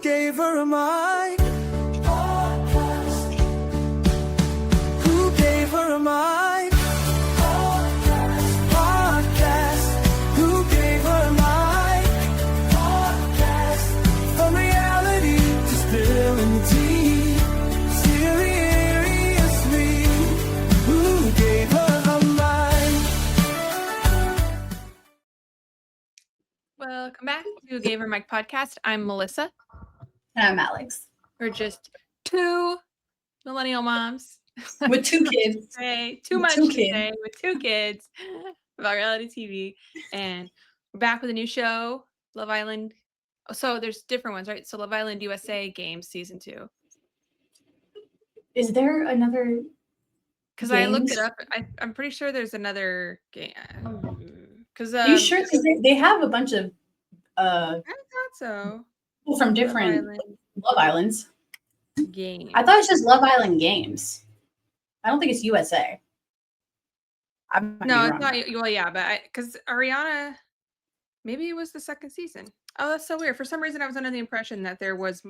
gave her a mic? Who gave her a mic? Podcast. Who gave her a mic? Podcast. From reality to spilling the tea. Seriously, who gave her a mic? Welcome back to Gave Her Mic Podcast. I'm Melissa. And I'm Alex. We're just two millennial moms. With two kids. Too much to say with two kids about reality TV. And we're back with a new show, Love Island. So there's different ones, right? So Love Island USA Games Season 2. Is there another? Because I looked it up. I'm pretty sure there's another game. Because Are you sure? Because they have a bunch of I thought so. people from different Love Islands. Games. I thought it was just Love Island Games. I don't think it's USA. No, it's not. Well, yeah, but because Ariana, maybe it was the second season. Oh, that's so weird. For some reason, I was under the impression that there was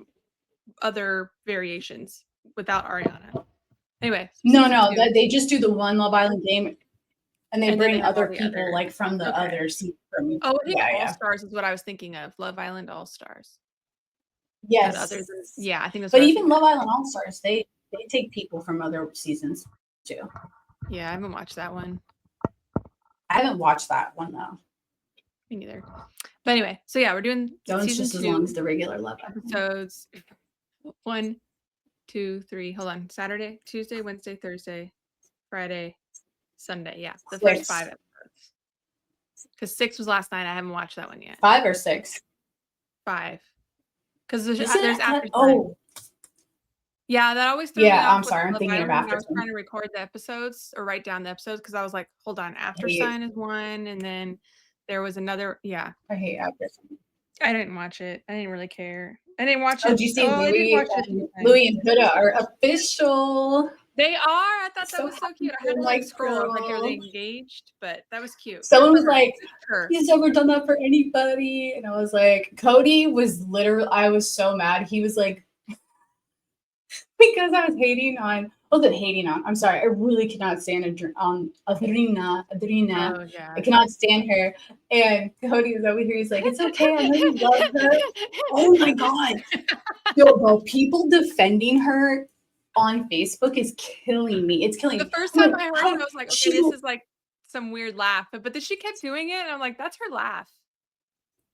other variations without Ariana. Anyway. No, they just do the one Love Island game, and they bring then other all the people other- like from the other season. Oh, I think All yeah. Stars is what I was thinking of. Love Island All Stars. Yes. I think that's. But even Love Island All Stars, they take people from other seasons too. Yeah, I haven't watched that one. I haven't watched that one though. Me neither. But anyway, so yeah, we're doing Season season 2 as long as the regular Love Island episodes. 1, 2, 3. Hold on. Saturday, Tuesday, Wednesday, Thursday, Friday, Sunday. Yeah, the first 5 episodes. Because 6 was last night. I haven't watched that one yet. 5 or 6? 5. Because there's after. Yeah, that always threw me off. I'm sorry. I'm thinking of after. I was trying to record the episodes or write down the episodes because I was like, hold on, After Sign is one, and then there was another. Yeah, I hate After Sign. I didn't watch it. I didn't really care. I didn't watch it. Did you see Louis and Huda are official? They are. I thought that So was so cute. I had to like scroll. Like, are they engaged? But that was cute. Someone was like, he's never done that for anybody. And I was like, Cody was literally, I was so mad. He was like, because I was hating on, I'm sorry. I really cannot stand Andreina. Oh, yeah. I cannot stand her. And Cody was over here. He's like, it's okay. I know you love her. Oh my God. Yo, bro, people defending her on Facebook is killing me. It's killing me. The first time I heard it, I was like, okay, this is like some weird laugh. But then she kept doing it, and I'm like, that's her laugh.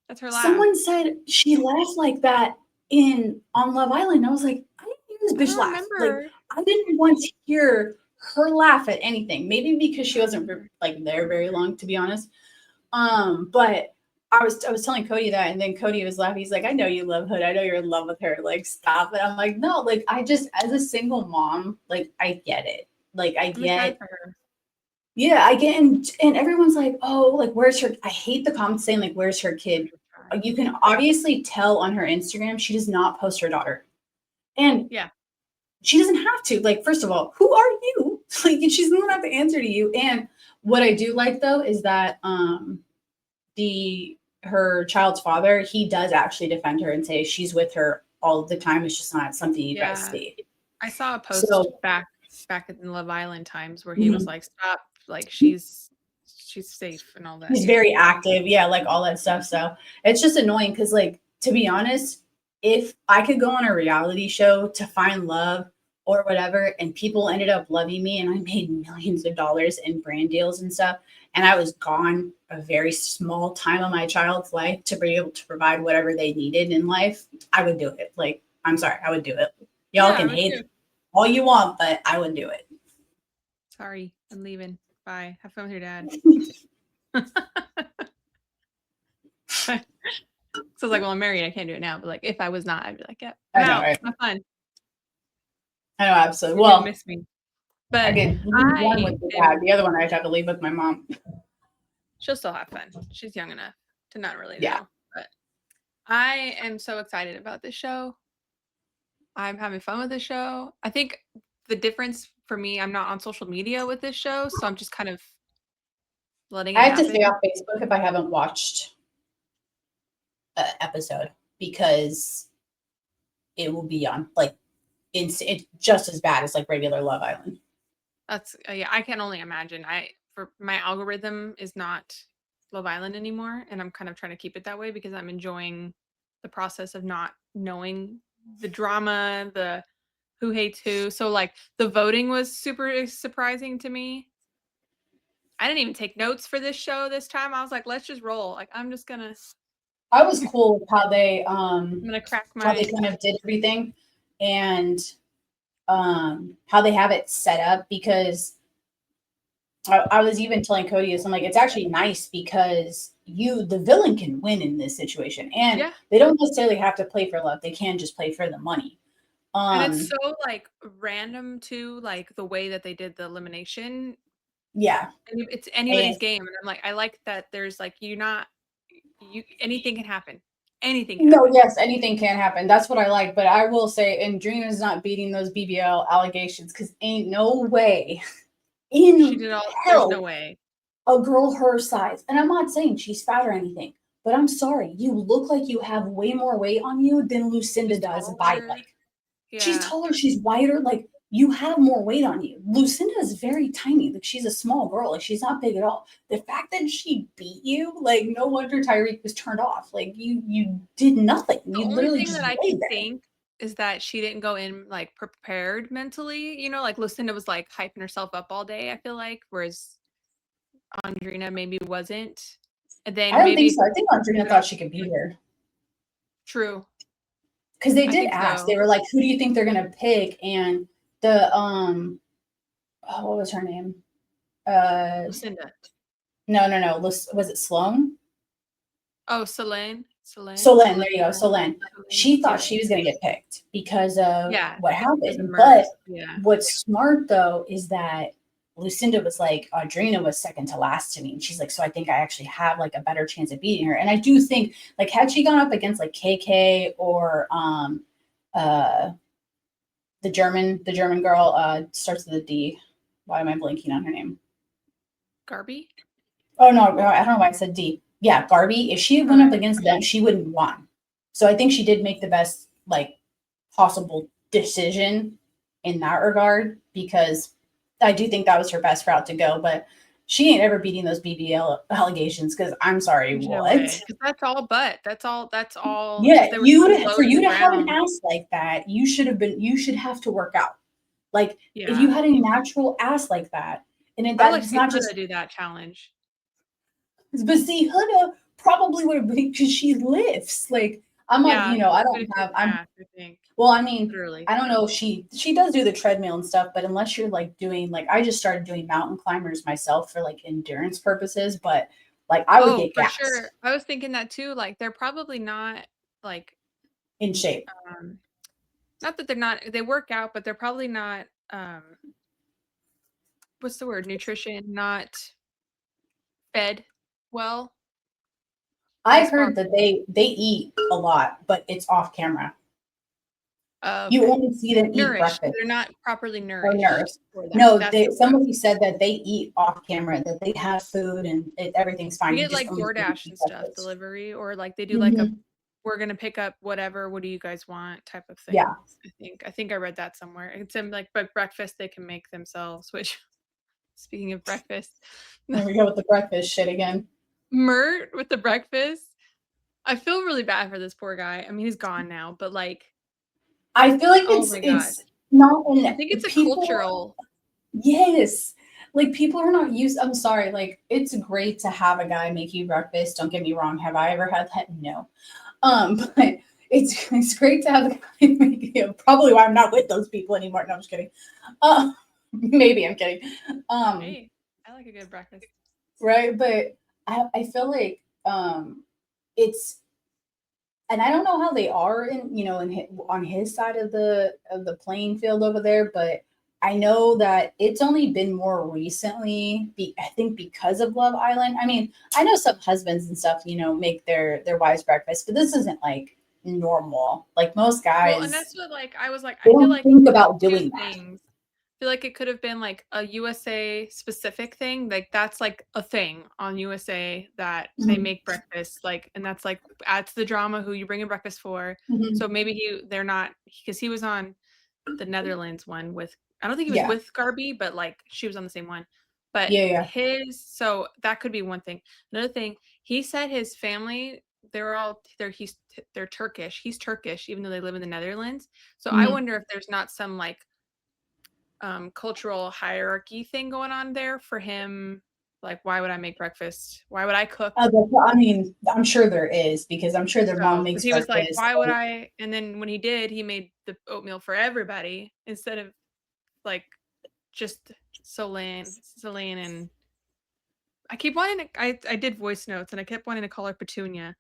That's her laugh. Someone said she laughed like that on Love Island. I was like, I didn't hear this bitch laugh. Like, I didn't want to hear her laugh at anything. Maybe because she wasn't like there very long, to be honest. But I was telling Cody that, and then Cody was laughing. He's like, I know you love Hood. I know you're in love with her. Like, stop. And I'm like, no, like, I just, as a single mom, like, I get it. Like, I get. Yeah, I get. And everyone's like, oh, like, where's her? I hate the comments saying, like, where's her kid? You can obviously tell on her Instagram, she does not post her daughter. And yeah, she doesn't have to. Like, first of all, who are you? Like, she's not have to answer to you. And what I do like, though, is that her child's father, he does actually defend her and say she's with her all the time. It's just not something you guys see. I saw a post back in the Love Island times where he was like, stop, like she's safe and all that. He's very active, like all that stuff. So it's just annoying because, like, to be honest, if I could go on a reality show to find love or whatever, and people ended up loving me and I made millions of dollars in brand deals and stuff, and I was gone a very small time of my child's life to be able to provide whatever they needed in life, I would do it. Like, I'm sorry, I would do it. Y'all can hate it all you want, but I would do it. Sorry, I'm leaving. Bye. Have fun with your dad. So it's like, well, I'm married. I can't do it now. But like, if I was not, I'd be like, yeah, I know, right? Have fun. I know, absolutely. Well, miss me. But again, one with the dad. The other one I'd have to leave with my mom. She'll still have fun. She's young enough to not really know. But I am so excited about this show. I'm having fun with this show. I think the difference for me, I'm not on social media with this show, so I'm just kind of letting it happen. I have to stay off Facebook if I haven't watched an episode, because it will be on like it's just as bad as like regular Love Island. That's yeah, I can only imagine. For my algorithm is not Love Island anymore, and I'm kind of trying to keep it that way because I'm enjoying the process of not knowing the drama, the who hates who. So like the voting was super surprising to me. I didn't even take notes for this show this time. I was like, let's just roll. Like I'm just gonna I was cool with how they I'm gonna crack how they my kind of did everything and how they have it set up because I was even telling Cody this. I'm like, it's actually nice because the villain can win in this situation, and yeah. they don't necessarily have to play for love. They can just play for the money. And it's so like random too, like the way that they did the elimination. Yeah, And it's anybody's game, and I'm like, I like that. There's like you anything can happen. Anything can no, happen. yes, anything can happen. That's what I like. But I will say, Andreina's not beating those BBL allegations because ain't no way She in did all. There's no hell way. a girl her size, and I'm not saying she's fat or anything, but I'm sorry, you look like you have way more weight on you than Lucinda She's does by taller. like. She's Yeah. taller, she's wider, like you have more weight on you. Lucinda is very tiny, like she's a small girl, like she's not big at all. The fact that she beat you, like no wonder Tyreek was turned off. Like you did nothing. The You only literally thing just that I lay can there. think is that she didn't go in like prepared mentally. You know, like Lucinda was like hyping herself up all day. I feel like, whereas Andreina maybe wasn't. And I then don't think maybe so. I think Andreina thought she could beat her. true. Because they I did think ask. so. They were like, who do you think they're gonna pick? And the what was her name? Lucinda. No. Was it Sloan? Oh, Selene. Selene. Solène, there you go. Solène. She thought Yeah. she was going to get picked because of Yeah. what Because of happened. Mert. But Yeah. what's smart though is that Lucinda was like, Andreina was second to last to me. And she's like, so I think I actually have like a better chance of beating her. And I do think like had she gone up against like KK or the German girl, starts with a D. Why am I blanking on her name? Garby? Oh no, I don't know why I said D. Yeah, Garby. If she had went up against them, she wouldn't have won. So I think she did make the best like possible decision in that regard because I do think that was her best route to go. But she ain't ever beating those BBL allegations because I'm sorry, No what? way. That's all but. That's all. Yeah, They were so low for to you the to have an ground. ass like that, you should have to work out. Like if Yeah. you had a natural ass like that, and I would that like to it's see not Huda just. do that challenge. But see, Huda probably would have been because she lifts. Like I'm not, Yeah, I good don't at have. doing math, I think. Well, I mean, Literally. I don't know if she does do the treadmill and stuff, but unless you're like doing like I just started doing mountain climbers myself for like endurance purposes, but like I would get For gas sure. I was thinking that too. Like they're probably not like in shape. not that they're not they work out, but they're probably not what's the word? Nutrition, not fed well I as far heard that they eat a lot, but it's off camera. You okay. only see them eat Nourished. breakfast They're not properly or nourished nerves. for that. No, That's somebody said that they eat off camera, that they have food and everything's we fine. You get just like only see them DoorDash eat and stuff breakfast. delivery, or like they do like a Mhm. we're gonna pick up whatever. What do you guys want? Type of thing. Yeah. I think I read that somewhere. It's in like breakfast they can make themselves. Which, speaking of breakfast, There we go with the breakfast shit again. Mert with the breakfast. I feel really bad for this poor guy. I mean, he's gone now, but like, I feel like oh my god, it's not I think it's a people. cultural. Yes. Like people are not used. I'm sorry. Like it's great to have a guy make you breakfast. Don't get me wrong. Have I ever had that? No. But it's great to have a guy make you. Probably why I'm not with those people anymore. No, I'm just kidding. Maybe I'm kidding. Hey, I like a good breakfast. Right. But I feel like it's and I don't know how they are on his side of the playing field over there, but I know that it's only been more recently. I think because of Love Island. I mean, I know some husbands and stuff, make their wives breakfast, but this isn't like normal. Like most Well, and guys, that's what like I was like. they I feel don't like think there's about two doing that. things. feel like it could have been like a USA specific thing. Like that's like a thing on USA that they Mhm. make breakfast, like, and that's like adds to the drama who you bring in breakfast for. Mhm. So maybe they're not, because he was on the Netherlands one with, I don't think he was Yeah. with Garby, but like she was on the same one. But Yeah. so that could be one thing. Another thing, he said his family, they're Turkish. He's Turkish, even though they live in the Netherlands. So I Mhm. wonder if there's not some like cultural hierarchy thing going on there for him. Like, why would I make breakfast? Why would I cook? I mean, I'm sure there is, because I'm sure their mom So, because makes he was like, breakfast. why would I? And then when he did, he made the oatmeal for everybody instead of like just Celine, and I keep wanting to. I did voice notes and I kept wanting to call her Petunia,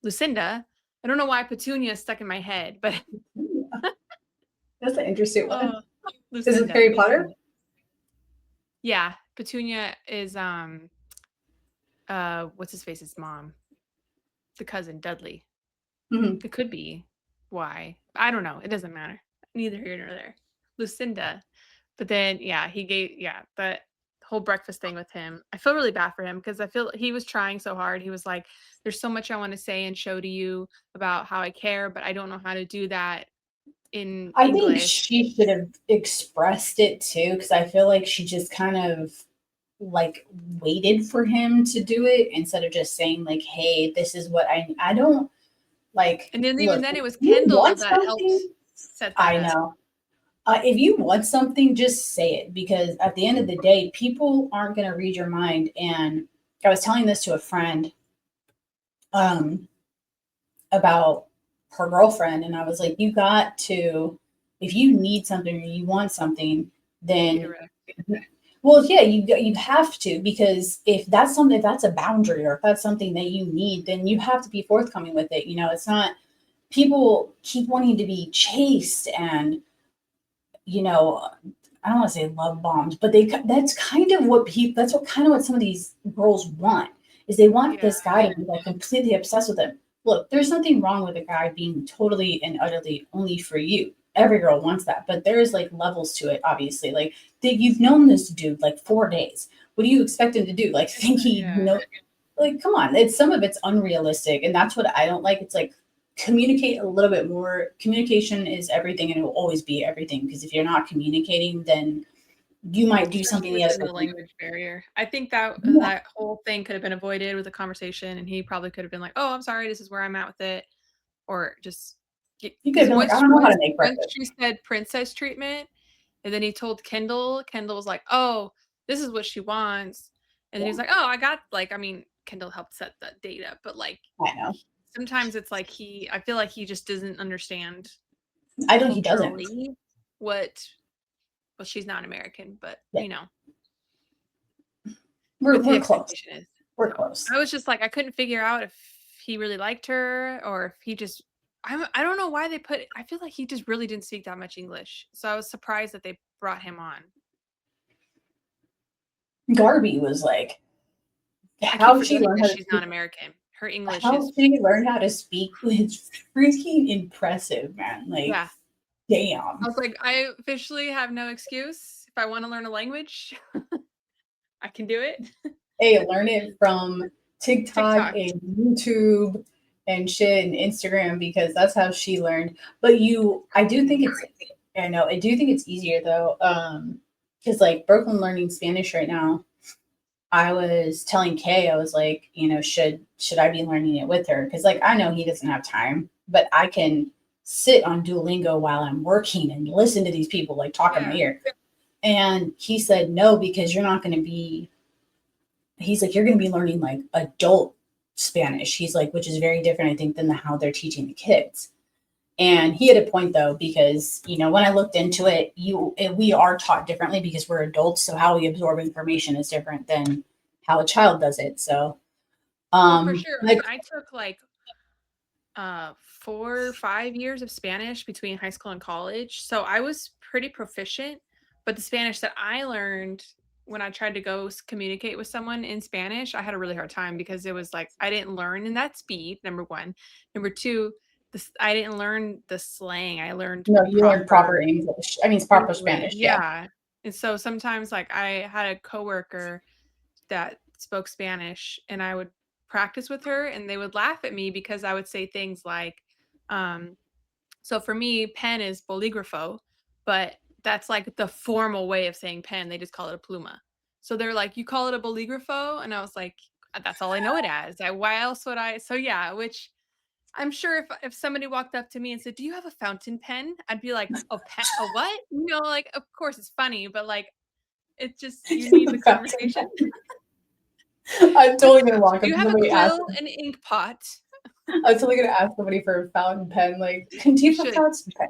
Lucinda. I don't know why Petunia is stuck in my head, but That's an interesting one. Is it Lucinda. Harry Potter? Yeah, Petunia is what's his face's mom, the cousin Dudley. Mhm. It could be why. I don't know. It doesn't matter. Neither here nor there. Lucinda. But then yeah, the whole breakfast thing with him. I feel really bad for him because I feel he was trying so hard. He was like, there's so much I want to say and show to you about how I care, but I don't know how to do that in I think English. she should have expressed it too, because I feel like she just kind of like waited for him to do it instead of just saying like, "Hey, this is what I don't like." And then even Look, then if it was you Kendall want that helped something, set that I up. know. If you want something, just say it, because at the end of the day, people aren't going to read your mind. And I was telling this to a friend um, about her girlfriend, and I was like, you got to, if you need something or you want something, Be then direct. well, yeah, you have to, because if that's something, if that's a boundary, or if that's something that you need, then you have to be forthcoming with it. You know, it's not, people keep wanting to be chased and, you know, I don't want to say love bombs, but that's kind of what that's what kind of what some of these girls want, is they want Yeah. this guy to be like completely obsessed with them. Look, there's nothing wrong with a guy being totally and utterly only for you. Every girl wants that, but there's like levels to it, obviously. Like you've known this dude like 4 days. What do you expect him to do? Like think he Yeah. know? Like come on, it's some of it's unrealistic, and that's what I don't like. It's like communicate a little bit more. Communication is everything and it will always be everything, because if you're not communicating, then you might do something the other Especially within the person. language barrier. I think that Yeah. that whole thing could have been avoided with a conversation, and he probably could have been like, "Oh, I'm sorry, this is where I'm at with it," or just You could have because been like, I once don't know how once to make once breakfast. she said princess treatment, and then he told Kendall, Kendall was like, "Oh, this is what she wants," and then Yeah, he's like, "Oh, I got like, I mean, Kendall helped set the date up, but like I know. sometimes it's like I feel like he just doesn't understand I know he doesn't. culturally what. Well, she's not American, but Yeah. you know We're what the we're close. expectation is. We're So close. I was just like, I couldn't figure out if he really liked her or if he just. I don't know why they put. I feel like he just really didn't speak that much English, so I was surprised that they brought him on. Garby was like, I keep how she forgetting learned that how to she's not speak. American. Her English How is she learned how to speak was freaking impressive, man. Like, yeah. I damn. was like, I officially have no excuse. If I want to learn a language, I can do it. Hey, learn it from TikTok TikTok. and YouTube and shit and Instagram, because that's how she learned. But I do think it's, I know, I do think it's easier though. Because like Brooklyn learning Spanish right now, I was telling Kay, I was like, should I be learning it with her? Because like I know he doesn't have time, but I can sit on Duolingo while I'm working and listen to these people like talk in my Yeah. ear. And he said no, because you're not going to be. He's like, you're going to be learning like adult Spanish. He's like, which is very different, I think, than how they're teaching the kids. And he had a point though, because when I looked into it, we are taught differently because we're adults. So how we absorb information is different than how a child does it. So, Well, for sure. like, And I took like 4 or 5 years of Spanish between high school and college. So I was pretty proficient, but the Spanish that I learned when I tried to go communicate with someone in Spanish, I had a really hard time because it was like I didn't learn in that speed, number 1. Number 2, I didn't learn the slang. I learned no, you learn proper proper English. I mean, it's proper English. Spanish. Yeah. Yeah. And so sometimes like I had a coworker that spoke Spanish and I would practice with her and they would laugh at me because I would say things like, so for me, pen is bolígrafo, but that's like the formal way of saying pen. They just call it a pluma. So they're like, you call it a bolígrafo? And I was like, that's all I know it as. Why else would I? So yeah, which I'm sure if somebody walked up to me and said, "Do you have a fountain pen?" I'd be like, "A pen? A what?" Like of course it's funny, but like it's just you need the conversation. I'm totally gonna walk Do up you to have a somebody and ask quill them. and ink pot? I was totally gonna ask somebody for a fountain pen. Like, do You you have a should. fountain pen?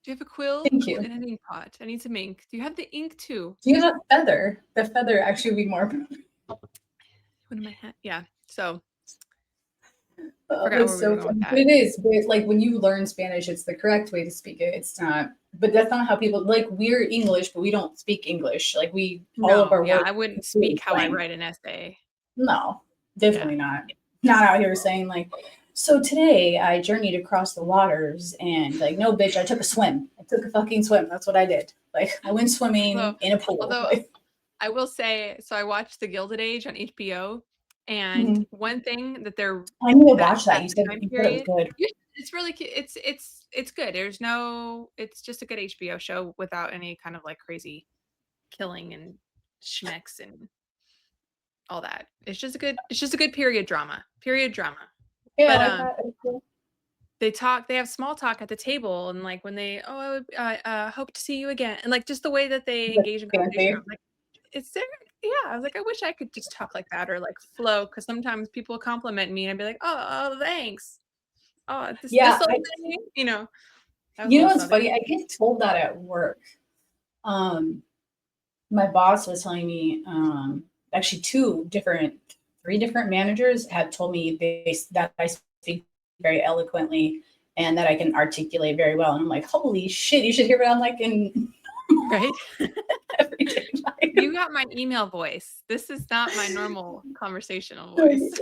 Do you have a quill Thank you. and an ink pot? I need some ink. Do you have the ink too? Do you have a feather? The feather actually would be more. What in my hand? Yeah. So Oh, forgot that's where we so were going funny. with But that. it is. But like when you learn Spanish, it's the correct way to speak it. It's not. But that's not how people like. We're English, but we don't speak English. Like all of No, our yeah, words I are wouldn't completely speak how I slang. write an essay. No, Yeah. definitely not. Not out here saying like, so today I journeyed across the waters and like, no, bitch, I took a swim. I took a fucking swim. That's what I did. Like, I went swimming in a pool. Although Like, I will say, so I watched The Gilded Age on HBO, and mhm. one thing that they're I need to that watch that. You said time it was period, good. it's really it's good. It's just a good HBO show without any kind of like crazy killing and schmecks and all that. It's just a good period drama. Period drama. Yeah, I But like that. It's cool. they have small talk at the table and like when they I hope to see you again and like just the way that they Like, engage in conversation. fancy. I'm like, it's there. Yeah, I was like, I wish I could just talk like that or like flow because sometimes people compliment me and I'd be like, oh thanks. Oh, this Yeah, whole thing, that was a you know little what's southern. funny? I get told that at work. Um, my boss was telling me, actually three different managers had told me that I speak very eloquently and that I can articulate very well. And I'm like, holy shit, you should hear what I'm like in Right? everyday life. You got my email voice. This is not my normal conversational Oh voice.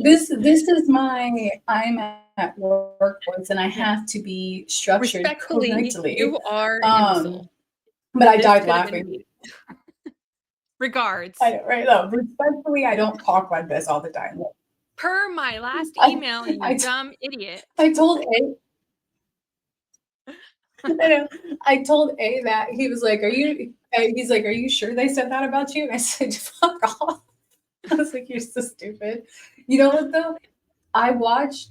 this is my I'm at work voice and I have to be structured Respectfully, correctly. you are an imbecile. But I This died could have been laughing. me. Regards. I know, right? No, respectfully, I don't talk like this all the time. Per my last I, email, you I, dumb idiot. I told A, I know, I told A that he was like, he's like, are you sure they said that about you? And I said, fuck off. I was like, you're so stupid. You know what though? I watched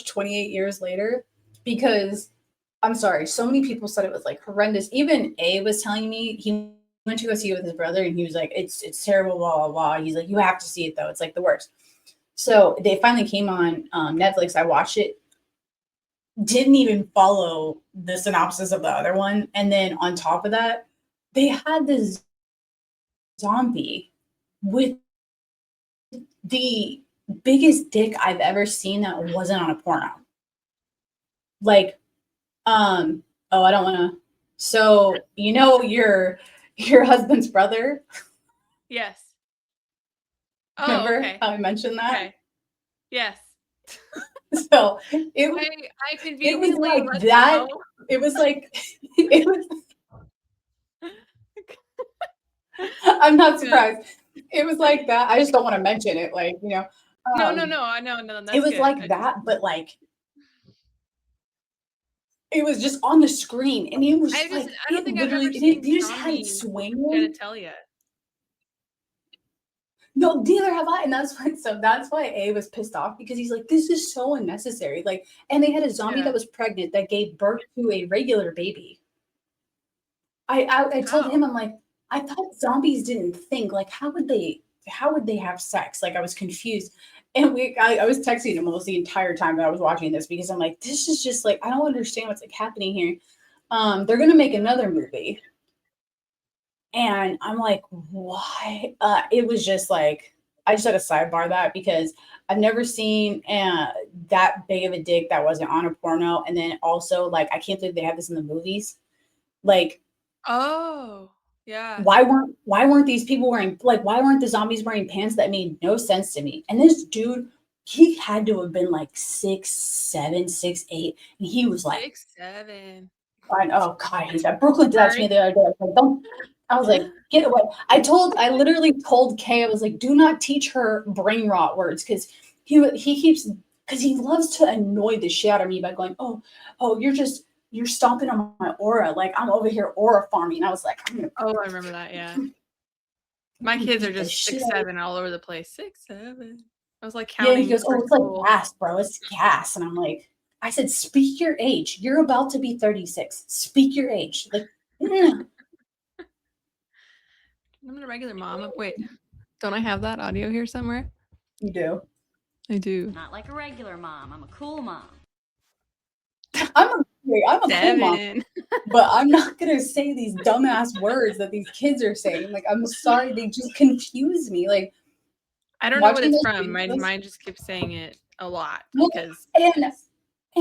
28 years later because I'm sorry, so many people said it was like horrendous. Even A was telling me he went to go see it with his brother and he was like, it's terrible, blah, blah, blah. He's like, you have to see it though. It's like the worst. So they finally came on Netflix. I watched it, didn't even follow the synopsis of the other one. And then on top of that, they had this zombie with the biggest dick I've ever seen that wasn't on a porno. Like, oh, I don't want to. So, your husband's brother. Yes. Oh, Remember okay. how I mentioned that? Okay. Yes. So it was I conveniently like let that. know. It was like it was. I'm not surprised. It was like that. I just don't want to mention it. Like No. I know. No, that's it was good. like that, but like it was just on the screen, and it was just like I don't it think I've literally. ever seen You just had it zombie swinging. genitalia. No, neither have I, and that's why A was pissed off because he's like, this is so unnecessary. Like, and they had a zombie Yeah. that was pregnant that gave birth to a regular baby. I told him, I'm like, I thought zombies didn't think. Like, how would they have sex? Like, I was confused. And I was texting him almost the entire time that I was watching this because I'm like, this is just like, I don't understand what's like happening here. They're gonna make another movie. And I'm like, why? It was just like, I just had to sidebar that because I've never seen that big of a dick that wasn't on a porno. And then also, like, I can't believe they have this in the movies. Like, Oh, yeah. why weren't these people wearing, like, why weren't the zombies wearing pants? That made no sense to me. And this dude, he had to have been like 6'7", 6'8", and he was like, 6'7". fine. Oh God, I hate that. Brooklyn did that to me the other day. I was like, get away. I literally told Kay, I was like, do not teach her brain rot words because he keeps, because he loves to annoy the shit out of me by going, oh, you're stomping on my aura. Like I'm over here aura farming. I was like, I remember that. Yeah. My kids are just 6, 7 all over the place. 6, 7. I was like counting. Yeah, he goes, oh, it's like gas, bro. It's gas. And I'm like, I said, speak your age. You're about to be 36. Speak your age. Like, I'm a regular mom. Wait, don't I have that audio here somewhere? You do. I do. Not like a regular mom. I'm a cool mom. I'm a cool mom, but I'm not gonna say these dumbass words that these kids are saying. Like, I'm sorry, they just confuse me. Like, I don't know what it's from. My mind just keeps saying it a lot because and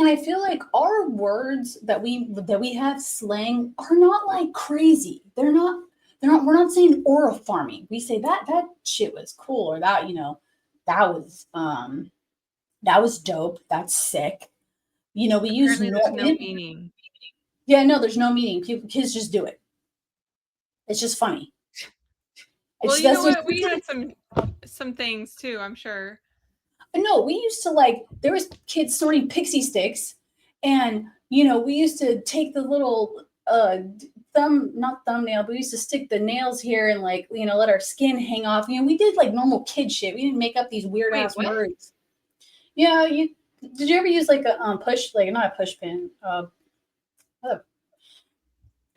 I feel like our words that we have slang are not like crazy. They're not. We're not saying aura farming. We say that shit was cool, or that that was dope. That's sick. We use there's no meaning. Yeah, no, there's no meaning. Kids just do it. It's just funny. Well, you know what? We had some things too, I'm sure. No, we used to there was kids sorting pixie sticks, and we used to take the little not thumbnail, but we used to stick the nails here and let our skin hang off. We did like normal kid shit. We didn't make up these weird ass words. Yeah, did you ever use like a push, like not a push pin, a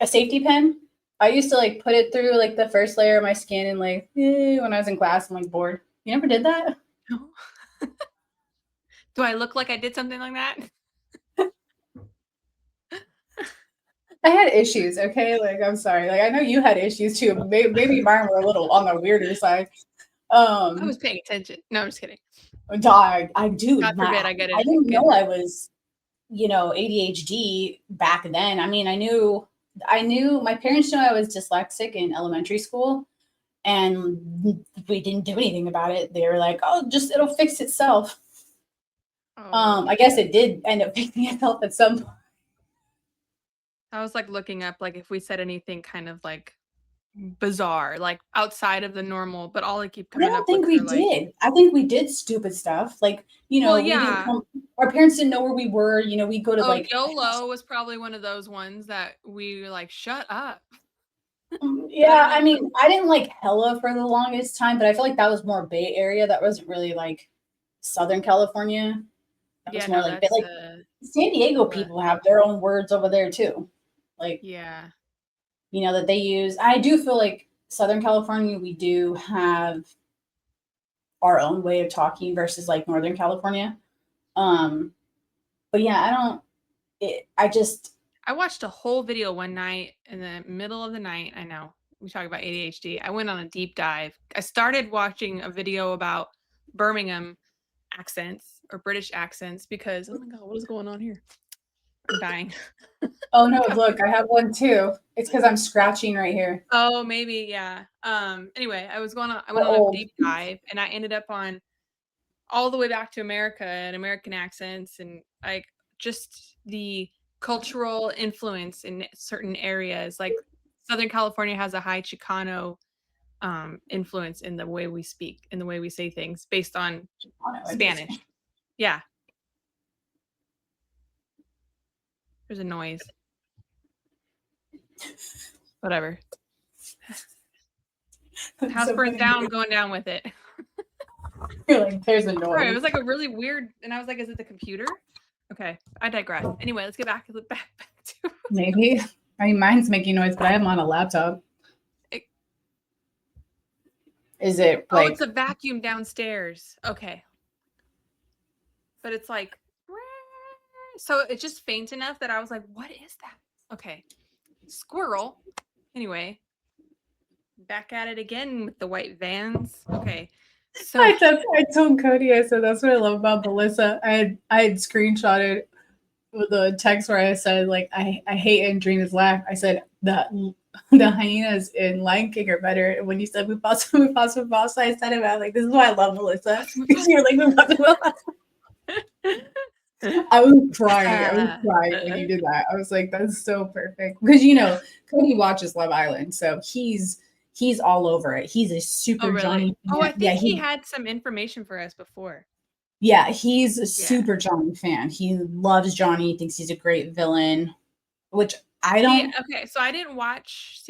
safety pin? I used to like put it through like the first layer of my skin and when I was in class, I'm like bored. You never did that? No. Do I look like I did something like that? I had issues, okay? Like, I'm sorry. Like, I know you had issues too. Maybe mine were a little on the weirder side. I was paying attention. No, I'm just kidding. I do. God forbid I get it. I didn't know I was, ADHD back then. I mean, I knew my parents knew I was dyslexic in elementary school, and we didn't do anything about it. They were like, "Oh, it'll fix itself." Oh. I guess it did end up fixing itself at some point. I was like looking up like if we said anything kind of like bizarre, like outside of the normal, but all I keep coming up with. I don't think we did. I think we did stupid stuff. Like, well, yeah. Our parents didn't know where we were. We go to YOLO was probably one of those ones that we were like, shut up. Yeah, I mean, I didn't like hella for the longest time, but I feel like that was more Bay Area. That wasn't really like Southern California. That was more like San Diego people have their own words over there too. Like, yeah. That they use. I do feel like Southern California, we do have our own way of talking versus like Northern California. But yeah, I watched a whole video one night in the middle of the night. I know we talk about ADHD. I went on a deep dive. I started watching a video about Birmingham accents or British accents because, oh my God, what is going on here? I'm dying. Oh no, look, I have one too. It's because I'm scratching right here. Oh, maybe, yeah. Anyway, I went on a deep dive and I ended up on all the way back to America and American accents and like just the cultural influence in certain areas. Like Southern California has a high Chicano influence in the way we speak, in the way we say things based on Spanish. Yeah. There's a noise. Whatever. House burns down, going down with it. You're like, there's a noise. Sorry, it was like a really weird, and I was like, is it the computer? Okay, I digress. Anyway, let's get back to maybe. I mean, mine's making noise, but I am on a laptop. Is it like? Oh, it's a vacuum downstairs. Okay. But it's like, so it's just faint enough that I was like, what is that? Okay. Squirrel. Anyway, back at it again with the white vans. Okay. So I told Cody, I said that's what I love about Melissa. I had screenshotted the text where I said like I hate Andreina's laugh. I said the hyenas in Lion King are better. And when you said Mufasa, I said it. I was like, this is why I love Melissa. You're like Mufasa. I was crying. I was crying when you did that. I was like, that's so perfect. Because Cody watches Love Island, so he's all over it. He's a Oh, super really? Johnny Oh, I fan. Yeah, think he had some information for us before. he's a super Johnny fan. He loves Johnny, thinks he's a great villain, which I don't. Okay, so I didn't watch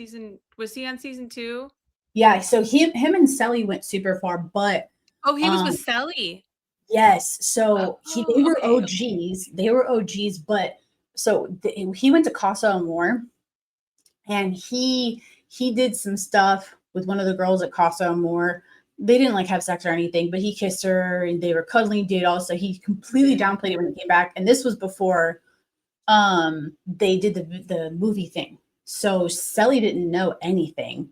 was he on season 2? Yeah, so him and Sally went super far, but Oh, he was with Sally. yes, so they were okay. OGs. They were OGs, but so he went to Casa Amor, and he did some stuff with one of the girls at Casa Amor. They didn't like have sex or anything, but he kissed her and they were cuddling, did all. So he completely downplayed it when he came back, and this was before they did the movie thing. So Sally didn't know anything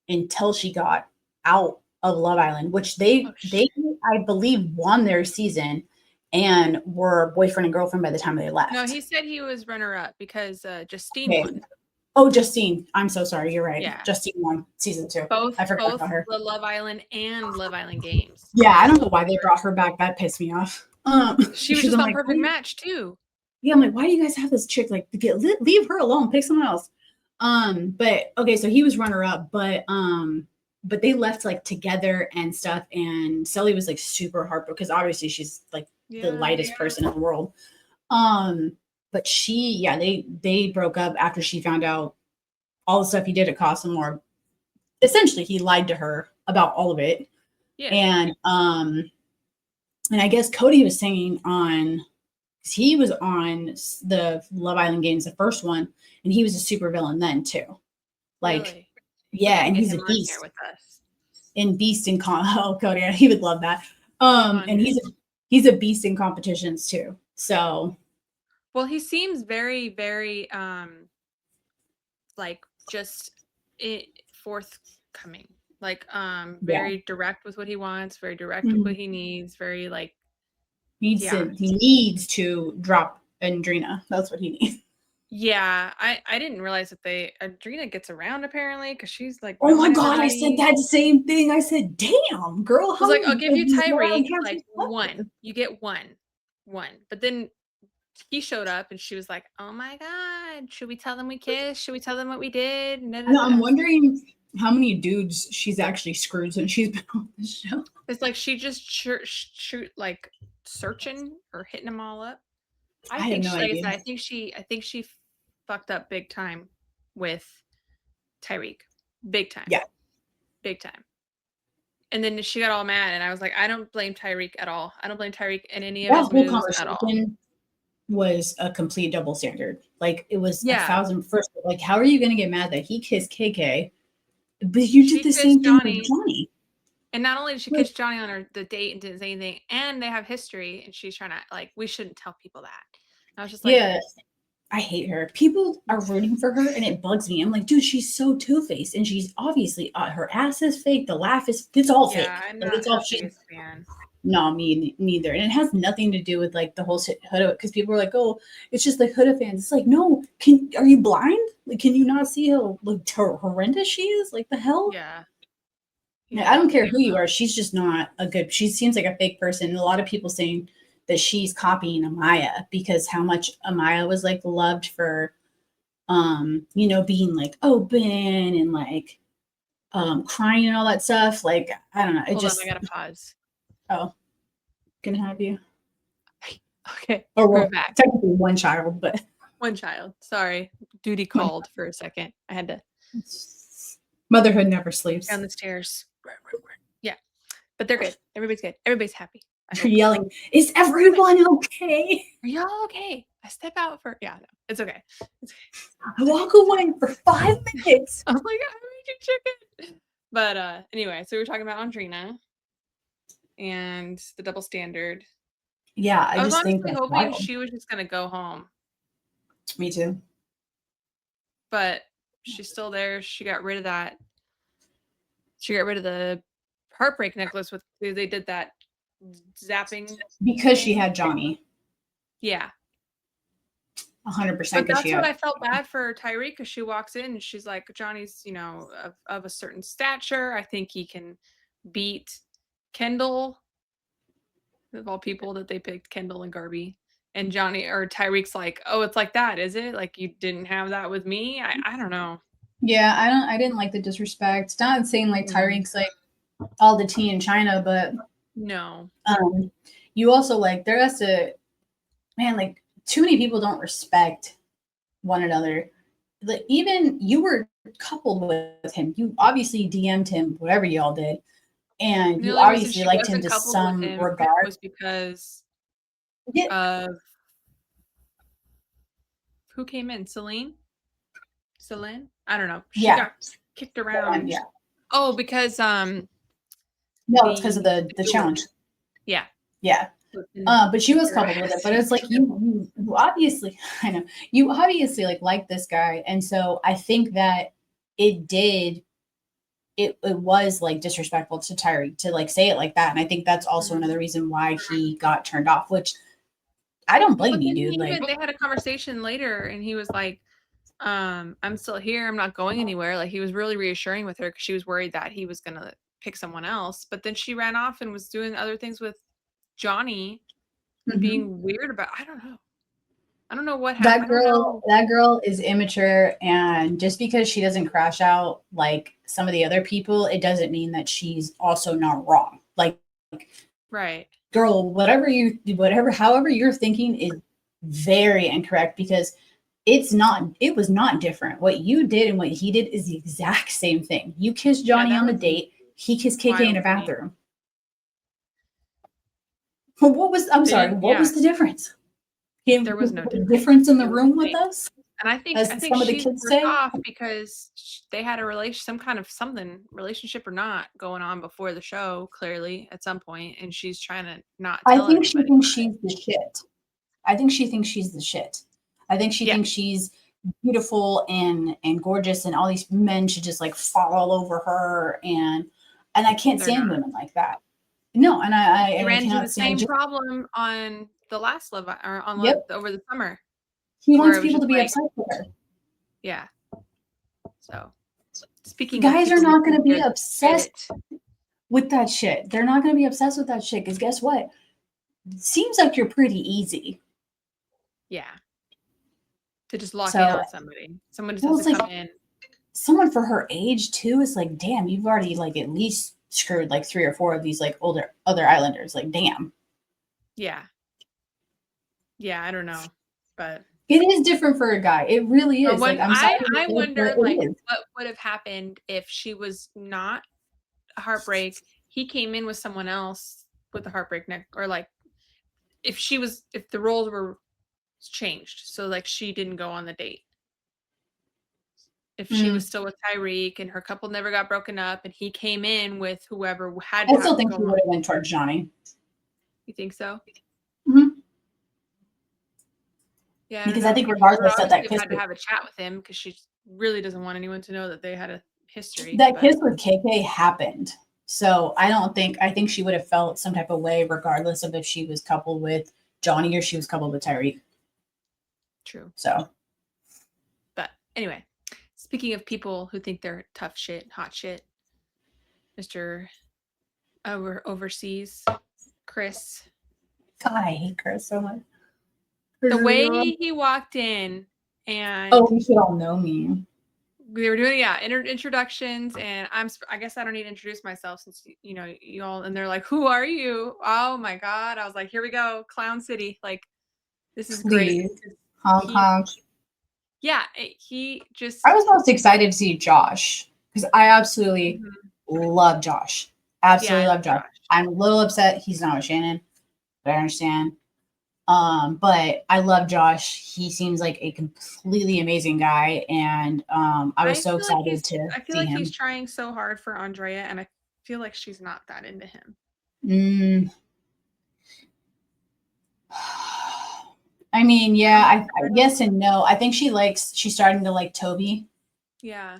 until she got out of Love Island, which they I believe won their season and were boyfriend and girlfriend by the time they left. No, he said he was runner up because Justine Okay. won. Oh, Justine. I'm so sorry. You're right. Yeah. Justine won season 2. Both I forgot about her. the Love Island and Love Island games. Yeah, I don't know why they brought her back. That pissed me off. She was just on Perfect Match too. Yeah, I'm like, why do you guys have this chick? Like, leave her alone. Pick someone else. But okay, so he was runner up, but they left like together and stuff. And Sully was like super heartbroken because obviously she's like the lightest person in the world. But they broke up after she found out all the stuff he did at Cosmore. Essentially, he lied to her about all of it. Yeah. And I guess Cody was saying he was on the Love Island games, the first one, and he was a super villain then too. Like, really? yeah, and he's a beast. Here with us. In beast and Cody, he would love that. And he's a beast in competitions too. So, well, he seems very, very like just forthcoming. Like very direct with what he wants, very direct with what he needs, very like he needs to drop Andreina. That's what he needs. Yeah, I didn't realize that Andreina gets around apparently because she's like. Oh my god! I said that same thing. I said, "Damn, girl, how?" I was like, "I'll give you Tyreek like one. You get one." But then he showed up and she was like, "Oh my god, should we tell them we kissed? Should we tell them what we did?" No, I'm wondering how many dudes she's actually screwed since she's been on the show. It's like she just shoot like searching or hitting them all up. I think she fucked up big time with Tyreek. Big time. Yeah. Big time. And then she got all mad and I was like, I don't blame Tyreek at all. I don't blame Tyreek in any of his moves at all. Was a complete double standard. Like it was 1,000 first. Like, how are you gonna get mad that he kissed KK, but you did the same thing with Johnny? And not only did she kiss Johnny on the date and didn't say anything, and they have history, and she's trying to like, we shouldn't tell people that. And I was just like, yeah, I hate her. People are rooting for her, and it bugs me. I'm like, dude, she's so two-faced, and she's obviously her ass is fake. The laugh it's all fake. I'm not it's all a fan. No, me neither. And it has nothing to do with like the whole Huda, because people are like, oh, it's just like Huda fans. It's like, no, are you blind? Like, can you not see how like horrendous she is? Like the hell? Yeah. I don't care who you are. She's just not she seems like a fake person. And a lot of people saying that she's copying Amaya because how much Amaya was like loved for, being like open and like, crying and all that stuff. Like, I don't know. Hold on, I gotta pause. Oh, can I have you? Okay. Oh, well, back. Technically one child, but one child. Sorry. Duty called for a second. I had to. Motherhood never sleeps. Down the stairs. Yeah. But they're good. Everybody's good. Everybody's happy. You're yelling, is everyone okay? Are y'all okay? I step out for no, it's okay. It's okay. I walk away for 5 minutes. I'm like, I'm eating chicken. But anyway, so we were talking about Andreina and the double standard. Yeah, I was honestly hoping she was just gonna go home. Me too. But she's still there. She got rid of that. She got rid of the heartbreak necklace with they did that zapping because she had Johnny. Yeah. 100%. But that's what I felt bad for Tyreek because she walks in and she's like, Johnny's, of a certain stature. I think he can beat Kendall. Of all people that they picked, Kendall and Garby. And Johnny or Tyreek's like, oh, it's like that, is it? Like you didn't have that with me? I don't know. Yeah, I didn't like the disrespect. Not saying like Mm. Tyreek's like all the tea in China, but No. you also like there has to, man, like too many people don't respect one another. Like, even you were coupled with him. You obviously DM'd him, whatever y'all did, and The you only reason obviously she liked him wasn't to coupled with some him regard. was because Yeah, of who came in? Celine? I don't know. She yeah, got kicked around. yeah. Oh, because No, it's because of the doers. challenge. Yeah. Yeah. But she was coupled with it. But it's like you obviously, I know you obviously like this guy, and so I think that it was like disrespectful to Tyreek to like say it like that, and I think that's also another reason why he got turned off. Which I don't blame But you, then dude. Like, they had a conversation later, and he was like, I'm still here. I'm not going anywhere. Like he was really reassuring with her because she was worried that he was gonna pick someone else. But then she ran off and was doing other things with Johnny, mhm. being weird about. I don't know. I don't know what happened. that girl is immature, and just because she doesn't crash out like some of the other people, it doesn't mean that she's also not wrong. Like, Right. girl, however you're thinking is very incorrect, because it was not different. What you did and what he did is the exact same thing. You kissed Johnny that on the was date, he kissed KK in a wild to me. bathroom. What was the difference? There was no difference in the It was room the with same. us, And I think as some of the she's kids pissed say. off because they had a some kind of relationship or not going on before the show, clearly at some point, and she's trying to not I tell think she anybody. thinks she's the shit. I think she thinks she's the shit. I think she Yeah. thinks she's beautiful and gorgeous, and all these men should just like fall all over her. And I can't They're stand not. women like that. No, and I She ran into cannot the stand. same problem on the last Yep, over the summer, he where wants it was people just to be like, upset with her. yeah. So speaking of Guys are people who not going to think be they're the obsessed shit, with that shit. They're not going to be obsessed with that shit, because guess what? It seems like you're pretty easy. yeah, to just lock in So, on somebody. Someone just well, has it's to like come in. someone for her age too is like, damn, you've already like at least screwed like 3 or 4 of these like other islanders. Like, damn. Yeah. Yeah, I don't know, but It is different for a guy. It really is. Like, I'm sorry, I wonder but like it is. what would have happened if she was not a heartbreak. He came in with someone else with a heartbreak neck, or like if the roles were changed, so like she didn't go on the date. If she was still with Tyreek and her couple never got broken up, and he came in with whoever had I to still have to think go he on. would have went towards Johnny. You think so? Mhm. Yeah, Because I think She would regardless that obviously kiss have had to have a chat with him because she really doesn't want anyone to know that they had a history. that but kiss with KK happened. So I think she would have felt some type of way regardless of if she was coupled with Johnny or she was coupled with Tyreek. True. So, But anyway, speaking of people who think they're tough shit, hot shit, Mr. Overseas, Chris. God, I hate Chris so much. The way he walked in and you should all know me. we were doing introductions, and I guess I don't need to introduce myself since you all, and they're like, who are you? Oh my god, I was like, here we go, Clown City, like this is great. Honk honk. Yeah, he just I was most excited to see Josh because I absolutely love Josh. Absolutely I love Josh. I'm a little upset he's not with Shannon, but I understand. But I love Josh. He seems like a completely amazing guy, and I was so excited to I feel see like him. he's trying so hard for Andrea, and I feel like she's not that into him. I mean, yeah, I yes and no. I think she's starting to like Toby. Yeah.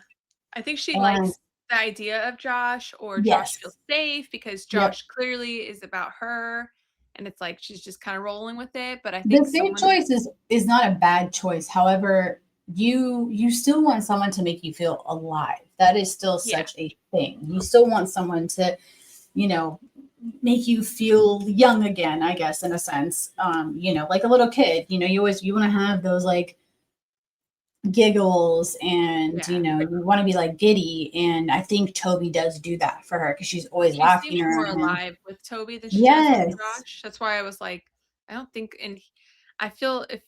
I think she And likes the idea of Josh, or yes. Josh feels safe because Josh clearly is about her, and it's like she's just kind of rolling with it. But I The think safe choice is not a bad choice. However, you still want someone to make you feel alive. That is still such a thing. You still want someone to, make you feel young again, I guess, in a sense. You know, like a little kid. You know, you want to have those like giggles, and Yeah. you know, you want to be like giddy. And I think Toby does do that for her because she's always She laughing seems more around him. alive with Toby than she does with Yes. Josh. That's why I was like, I don't think, and I feel if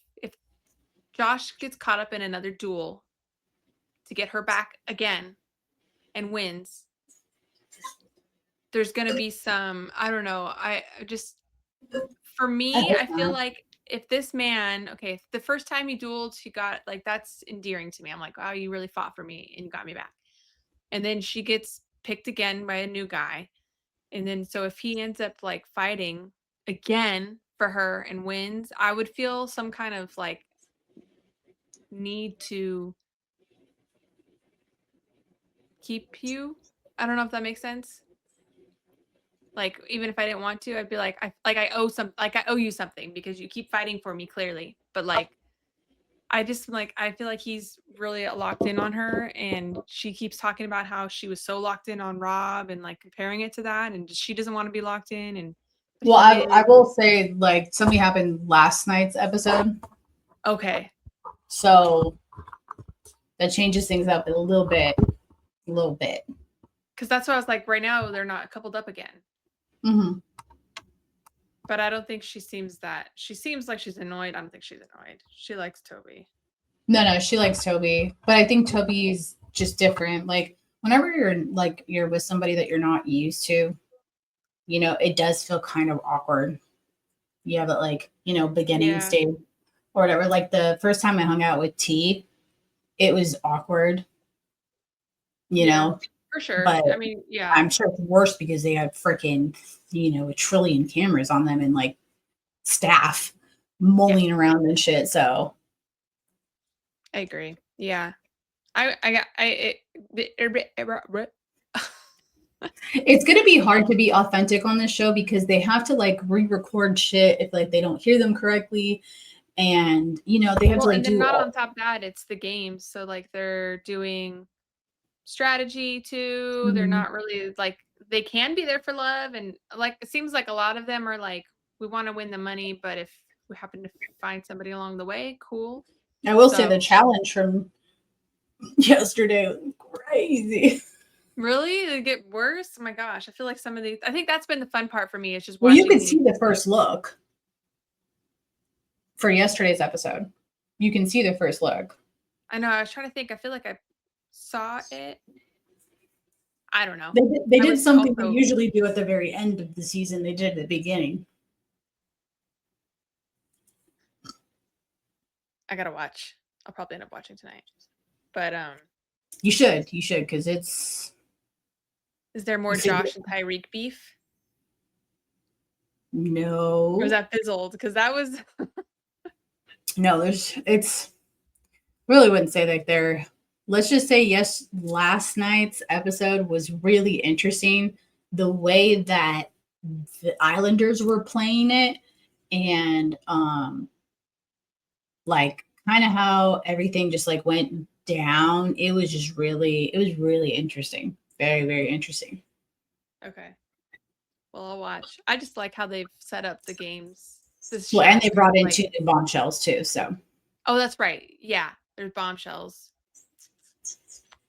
Josh gets caught up in another duel to get her back again and wins, there's gonna be some, I don't know. I just, for I me, hope I feel not. like if this man, okay, if the first time he dueled, she got like, that's endearing to me. I'm like, wow, you really fought for me and you got me back. And then she gets picked again by a new guy. And then so if he ends up like fighting again for her and wins, I would feel some kind of like need to keep you. I don't know if that makes sense. Like even if I didn't want to, I'd be like, I owe you something because you keep fighting for me clearly. But like I just like, I feel like he's really locked in on her, and she keeps talking about how she was so locked in on Rob and like comparing it to that, and she doesn't want to be locked in, and but Well, he I is. will say, like, something happened last night's episode, Okay. so that changes things up a little bit. A little bit. Because that's why I was like, right now they're not coupled up again. Mm-hmm. But I don't think she seems that. She seems like she's annoyed. I don't think she's annoyed. She likes Toby. No, she likes Toby, but I think Toby's just different. Like, whenever you're with somebody that you're not used to, you know, it does feel kind of awkward. You have that, like, you know, beginning Yeah. stage or whatever. Like the first time I hung out with T, it was awkward, you Yeah, know, for sure. but I mean, yeah, I'm sure it's worse because they have freaking, you know, a trillion cameras on them and like staff mulling around and shit. So I agree. Yeah. It, it's gonna be hard to be authentic on this show because they have to like re-record shit if like they don't hear them correctly, and you know they have to well, like and then do not on all. top of that, it's the games. So like they're doing strategy too. They're Mhm. not really like, they can be there for love, and like it seems like a lot of them are like, we want to win the money, but if we happen to find somebody along the way, cool. I will say So the challenge from yesterday was crazy. really, they get worse. Oh my gosh, I feel like some of these. I think that's been the fun part for me. Is just Well, you watching could these. see the first look for yesterday's episode. You can see the first look. I know. I was trying to think. I feel like I saw it. I don't know. They I did was something they also. usually do at the very end of the season. They did at the beginning. I gotta watch. I'll probably end up watching tonight. But You should, because it's is there more Josh and Tyreek beef? Or was no, that fizzled? Because that was. no. It's really wouldn't say that they're. Let's just say yes. Last night's episode was really interesting. The way that the Islanders were playing it, and like kind of how everything just like went down. It was just really, it was really interesting. Very, very interesting. Okay. Well, I'll watch. I just like how they've set up the games. This Well, and show they kind brought of in like. two new bombshells too. So Oh, that's right. Yeah, there's Bombshells.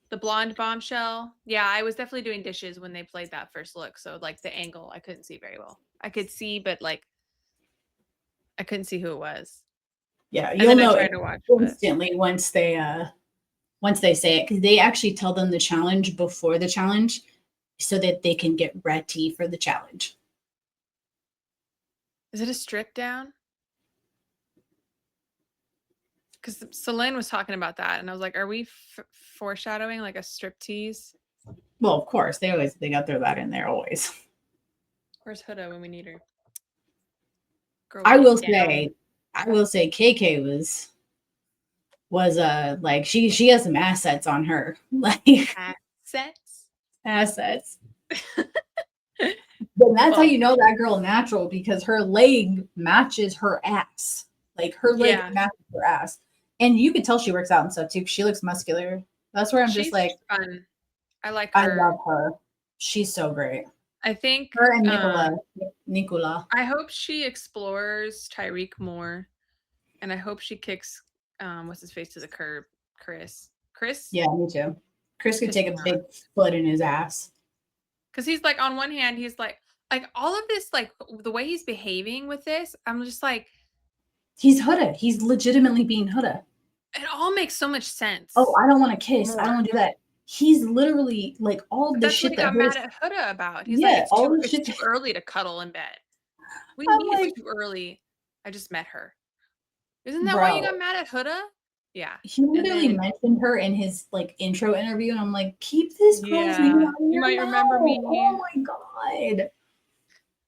The blonde bombshell. Yeah, I was definitely doing dishes when they played that first look. So like the angle, I couldn't see very well. I could see, but like I couldn't see who it was. yeah, And you'll then I know tried it to watch, but instantly once they say it, because they actually tell them the challenge before the challenge so that they can get ready for the challenge. is it a strip down? Because Celine was talking about that, and I was like, "Are we foreshadowing like a strip tease?" Well, of course, they got throw that in there always. Where's Huda when we need her? Girl, I get will down. say, KK was like she has some assets on her, like Assets. assets. But that's how Well, you know that girl natural, because her leg matches her ass. Like her leg yeah, matches her ass. And you could tell she works out and stuff too, 'cause she looks muscular. That's where I'm just she's like, fun. I like I her. love her. She's so great. I think Her and Nicola. I hope she explores Tyreek more, and I hope she kicks what's his face to the curb, Chris. Yeah, me too. Chris could take a Yeah. big foot in his ass. Because he's like, on one hand, he's like all of this, like the way he's behaving with this, I'm just like, He's Huda. He's legitimately being Huda. it all makes so much sense. Oh, I don't want to kiss. More. I don't want to do that. He's literally like all the That's shit what he that got mad at Huda about. He's like, it's too early to cuddle in bed. We I'm need like, it's too early. I just met her. Isn't that bro, why you got mad at Huda? Yeah. He literally mentioned her in his like intro interview, and I'm like, keep this girl's name out of You your might mouth. remember me. Oh my god.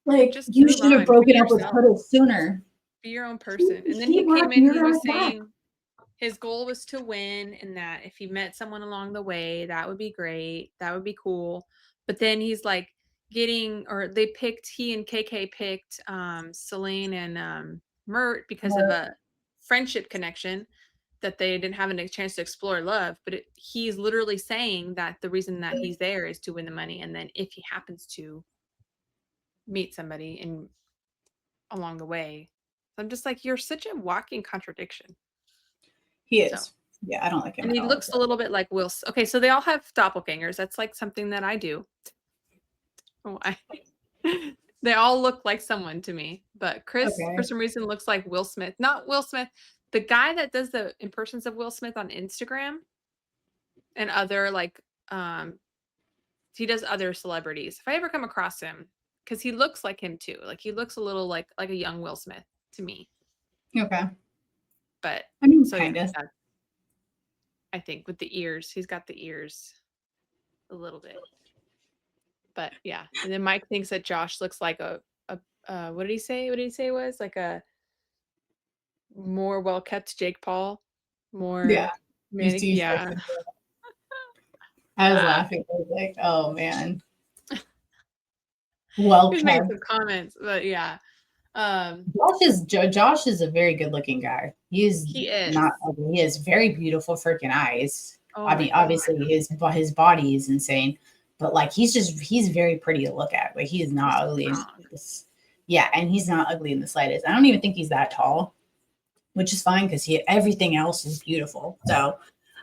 Like, just you should have broken up with Huda sooner. Be your own person. And then he came in, he was saying his goal was to win, and that if he met someone along the way, that would be great. That would be cool. But then he's like he and KK picked Celine and Mert because of a friendship connection that they didn't have a chance to explore love. But he's literally saying that the reason that he's there is to win the money. And then if he happens to meet somebody and along the way, I'm just like, you're such a walking contradiction. He is. So, yeah, I don't like him. And he looks a little bit like Will. Okay, so they all have doppelgangers. That's like something that I do. Why? They all look like someone to me. But Chris, for some reason, looks like Will Smith. Not Will Smith. The guy that does the impressions of Will Smith on Instagram and other like he does other celebrities. If I ever come across him, because he looks like him too. Like he looks a little like a young Will Smith to me. Okay. But I mean, so kind of. Yeah, I think with the ears, he's got the ears a little bit. But yeah, and then Mike thinks that Josh looks like a what did he say? What did he say was like a more well kept Jake Paul, more yeah. yeah. I was laughing. I was like, oh man. Well, he's made some comments, but yeah. Josh is a very good looking guy. He is not ugly. He has very beautiful freaking eyes. Oh I mean, obviously his body is insane, but like he's very pretty to look at. Like he is not ugly. Yeah, and he's not ugly in the slightest. I don't even think he's that tall, which is fine because everything else is beautiful. So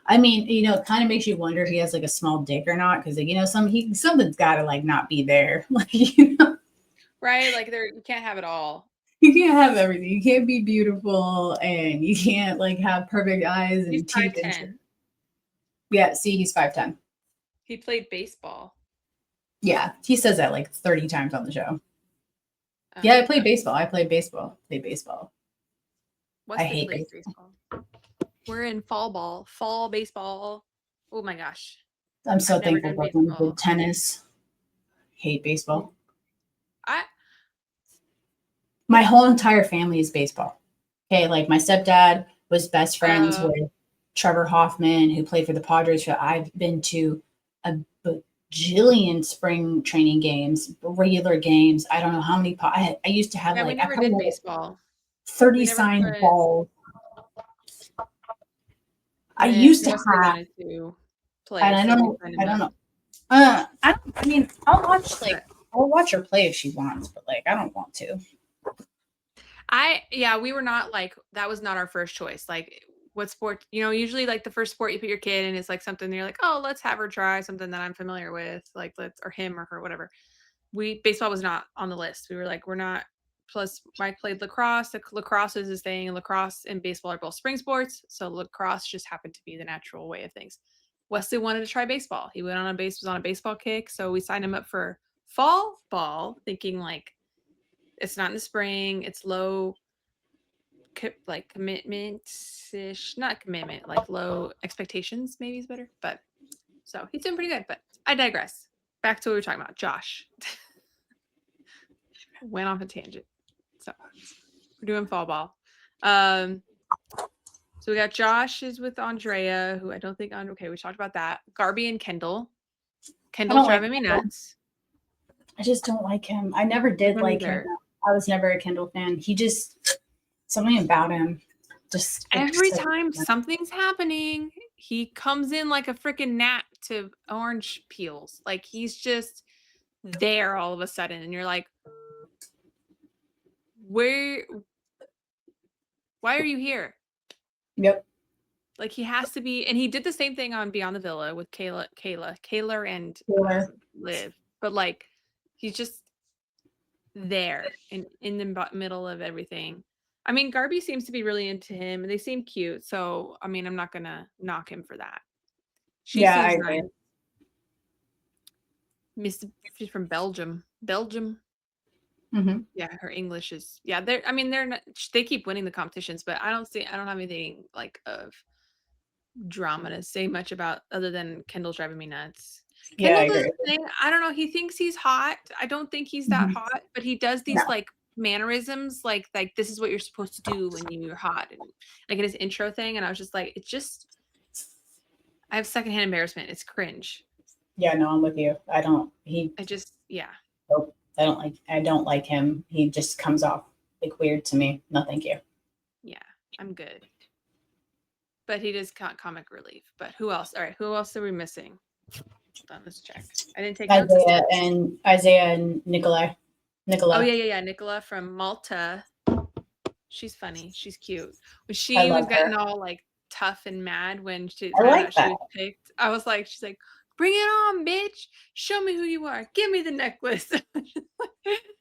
I mean, it kind of makes you wonder if he has like a small dick or not, because something's got to like not be there, like right? Like you can't have it all. You can't have everything. You can't be beautiful, and you can't like have perfect eyes and teeth. And shit. Yeah, see, he's 5'10". He played baseball. Yeah, he says that like 30 times on the show. Yeah, I played baseball. Played baseball. I hate baseball. We're in fall baseball. Oh my gosh. I'm so thankful for good tennis. Hate baseball. My whole entire family is baseball. Okay, like my stepdad was best friends with Trevor Hoffman, who played for the Padres. So I've been to a bajillion spring training games, regular games. I don't know how many. I used to have we never did baseball. 30 signed balls. I used to have. To play, and I don't know. I mean, I'll watch her play if she wants, but like I don't want to. We were not like, that was not our first choice. Like what sport, usually like the first sport you put your kid in is like something you're like, oh, let's have her try something that I'm familiar with, like or him or her, whatever. Baseball was not on the list. We were like, we're not. Plus Mike played lacrosse. Lacrosse is his thing, and lacrosse and baseball are both spring sports. So lacrosse just happened to be the natural way of things. Wesley wanted to try baseball. He was on a baseball kick. So we signed him up for fall ball, thinking like, it's not in the spring. It's low, like commitment-ish, not commitment, like low expectations. Maybe is better. But so he's doing pretty good. But I digress. Back to what we were talking about, Josh. Went off a tangent. So we're doing fall ball. So we got Josh is with Andrea, who I don't think we talked about that. Garby and Kendall. Kendall's driving me nuts. I just don't like him. I never did like him. I was never a Kendall fan. He just, something about him. Just every time something's happening, he comes in like a freaking gnat to orange peels. Like he's just there all of a sudden, and you're like, why are you here? Yep. Like, he has to be, and he did the same thing on Beyond the Villa with Kayla and Liv, but like, he's just there in the middle of everything. I mean, Garby seems to be really into him, and they seem cute. So, I mean, I'm not gonna knock him for that. She I seems agree. nice. She's from Belgium. Mm-hmm. Yeah, her English is, yeah. They're not. They keep winning the competitions, but I don't have anything like of drama to say much about other than Kendall's driving me nuts. Yeah, I Kendall does agree. this thing. I don't know. He thinks he's hot. I don't think he's that hot, but he does these No. like mannerisms, like this is what you're supposed to do when you're hot, and like in his intro thing. And I was just like, I have secondhand embarrassment. It's cringe. Yeah, no, I'm with you. Yeah. Nope. I don't like him. He just comes off like weird to me. No, thank you. Yeah, I'm good. But he does comic relief. But who else? All right, who else are we missing? Hold on, let's check. I didn't take notes. Isaiah and Nicola. Oh yeah. Nicola from Malta. She's funny. She's cute. When she was getting all like tough and mad when she was picked, I was like, she's like, bring it on, bitch. Show me who you are. Give me the necklace. It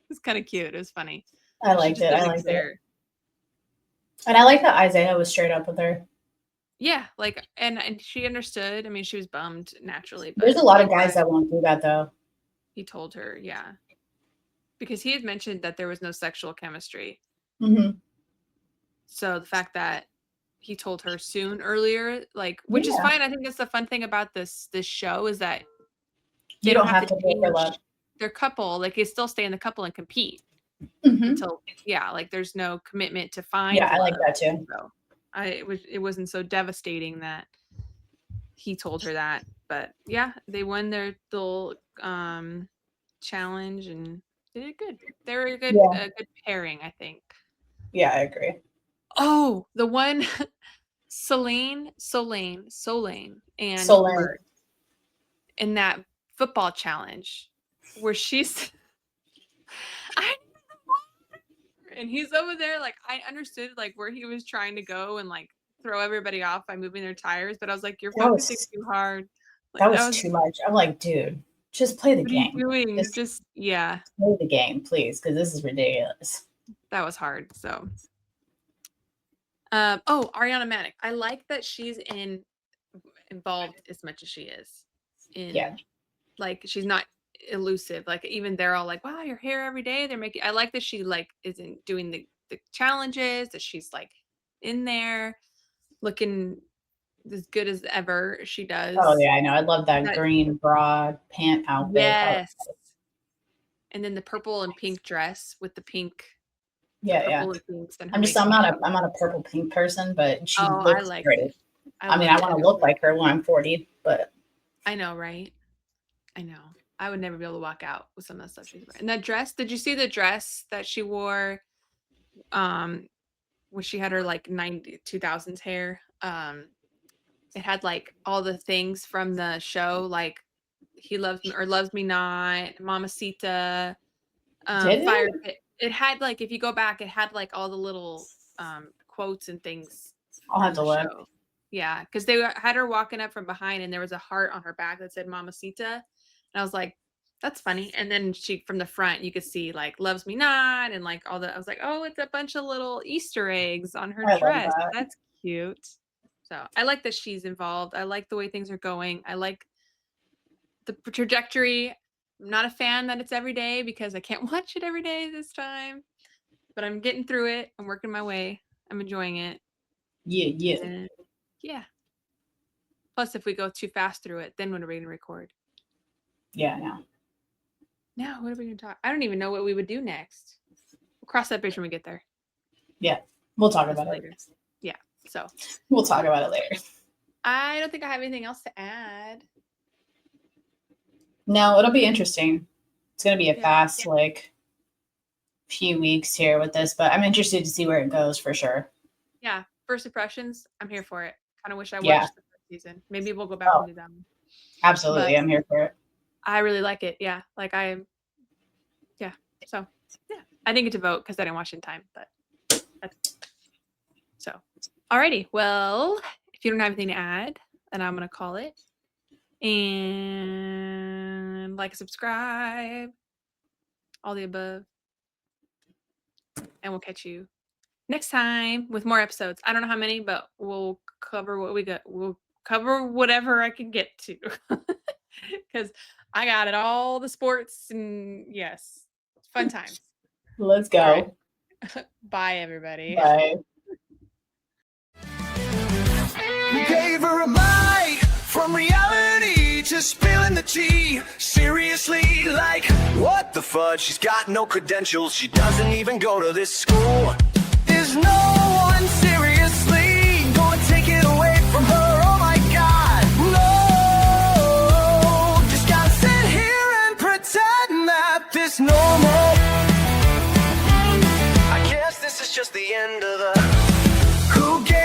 was kind of cute. It was funny. I liked it. And I like that Isaiah was straight up with her. Yeah, like, and she understood. I mean, she was bummed naturally, but there's a lot of guys that won't do that though. He told her, yeah, because he had mentioned that there was no sexual chemistry. Mm-hmm. So the fact that he told her earlier, like, which is fine. I think that's the fun thing about this show is that they don't have to change their couple. Like, they still stay in the couple and compete until, like, there's no commitment to find. Yeah, I like that too. So it wasn't so devastating that he told her that, but yeah, they won their little challenge and they did good. They were a good pairing, I think. Yeah, I agree. Oh, the one Solane and Mert in that football challenge where she's and he's over there, like, I understood like where he was trying to go and like throw everybody off by moving their tires, but I was like, you're focusing too hard. Like, that was too much. I'm like, dude, just play the game. What are you doing? Just play the game, please, because this is ridiculous. That was hard. So Ariana Manic. I like that she's involved as much as she is. Like, she's not elusive. Like, even they're all like, wow, your hair every day. They're making, I like that she like isn't doing the challenges, that she's like in there looking as good as ever she does. Oh yeah, I know. I love that green broad pant outfit. Yes. And then the purple and pink dress with the pink. Yeah. I'm not a purple pink person, but she looks great. I mean, I want to look like her when I'm 40, but I know, right? I know. I would never be able to walk out with some of that stuff she's wearing. And that dress, did you see the dress that she wore when she had her like 2000s hair? It had like all the things from the show, like He Loves Me or Loves Me Not, Mamacita, Fire Pit. It had like, if you go back, it had like all the little quotes and things. I'll have to look. Yeah, because they had her walking up from behind and there was a heart on her back that said Mamacita. And I was like, that's funny. And then she, from the front, you could see like Loves Me Not and like all the, I was like, oh, it's a bunch of little Easter eggs on her dress. That's cute. So I like that she's involved. I like the way things are going. I like the trajectory. I'm not a fan that it's every day because I can't watch it every day this time, but I'm getting through it. I'm working my way. I'm enjoying it. Yeah. Plus, if we go too fast through it, then when are we going to record? Yeah, no. Now, what are we going to talk? I don't even know what we would do next. We'll cross that bridge when we get there. Yeah, we'll talk about it later. Yeah, so. We'll talk about it later. I don't think I have anything else to add. No, it'll be interesting. It's going to be a fast, few weeks here with this, but I'm interested to see where it goes for sure. Yeah, first impressions, I'm here for it. Kind of wish I watched the first season. Maybe we'll go back and do them. Absolutely, I'm here for it. I really like it. Yeah. Like so yeah, I didn't get to vote because I didn't watch in time, but so alrighty. Well, if you don't have anything to add, then I'm gonna call it. And like, subscribe, all the above. And we'll catch you next time with more episodes. I don't know how many, but we'll cover what we got. We'll cover whatever I can get to. Because I got it, all the sports, and yes, fun times. Let's go. All right. Bye, everybody. Bye. Gave her a bite from reality to spilling the tea. Seriously, like, what the fudge? She's got no credentials. She doesn't even go to this school. There's no one seriously gonna take it away from her. Oh my God, no. Just gotta sit here and pretend that this normal. I guess this is just the end of the Who gave